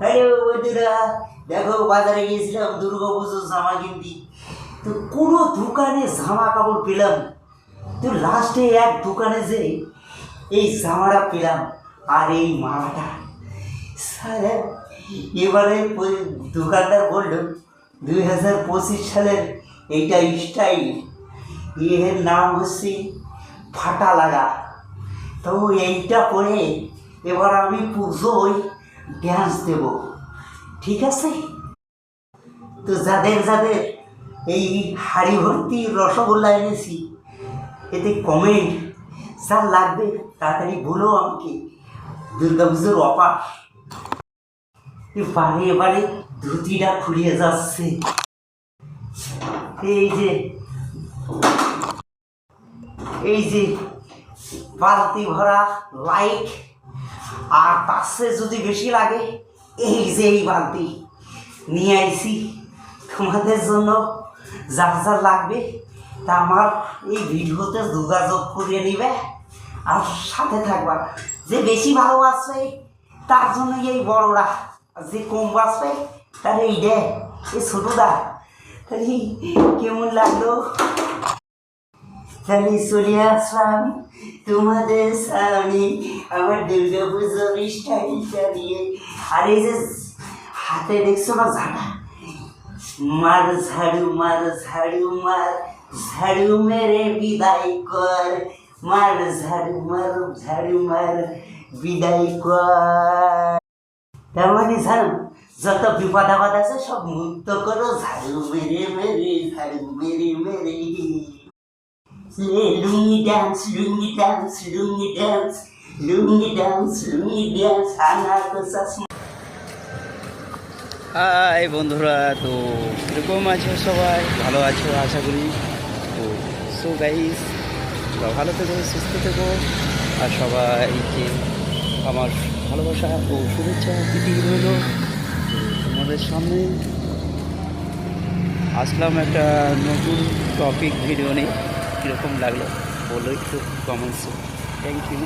আরে বন্ধুরা দেখো, বাজারে গিয়েছিলাম দুর্গা পুজোর জামা কিনতে, তো কোনো দোকানে জামা কাপড় পেলাম, তো লাস্টে এক দোকানে যে এই জামাটা পেলাম আর এই মালাটা। স্যার এবারে দোকানদার বলল 2025 সালের এইটা স্টাইল, এর নাম হচ্ছে ফাটা লাগা। তো এইটা পরে এবার আমি পুজোয় ড্যান্স দেব, ঠিক আছে? তো যাদের যাদের এই হাড়ি ভর্তি রসগোল্লা এনেছি, এতে কমেন্ট যা লাগবে তাড়াতাড়ি বলো আমাকে। দুর্গা পুজোর অফার এবারে এবারে ধুতিটা ফুরিয়ে যাচ্ছে। এই যে বালতি ভরা লাইট, আর পাশে যদি বেশি লাগে এই যে এই বালতি নিয়ে আইছি তোমাদের জন্য। যার যার লাগবে তা আমার এই ভিডিওতে যোগাযোগ করিয়ে নিবে আর সাথে থাকবা। যে বেশি ভালোবাসবে তার জন্য এই বড়রা, যে কম বাসবে তার এই দে এই ছোটদা। তাহলে কেমন লাগলো? তাহলে চলে আসলাম তোমাদের সামনে আমার দুর্গা পুজোর স্টাইলটা নিয়ে। আর এই যে হাতে দেখছো না ঝাড়া, মার ঝাড়ু মার ঝাড়ু মার ঝাড়ু মেরে বিদায় কর, মার ঝাড়ু মার ঝাড়ু মার বিদায় কর। তার মানে ঝাড়ু যত বিপদ আপদ আছে সব মুক্ত করো, ঝাড়ু মেরে মেরে ঝাড়ু মেরে মেরে। লুঙ্গি ডান্স লুঙ্গি ডান্স লুঙ্গি ডান্স লুঙ্গি ডান্স লুঙ্গি ডান্স আনা কোসা। হাই বন্ধুরা, তো কীরকম আছো? সবাই ভালো আছো আশা করি। তো সো গাইস, ভালো থেকো, সুস্থ থেকো, আর সবাইকে আমার ভালোবাসা ও শুভেচ্ছা প্রীতি রইল। তোমাদের সামনে আসলাম একটা নতুন টপিক ভিডিও নিয়ে। কীরকম লাগলো বলো একটু কমেন্টসে। Thank you.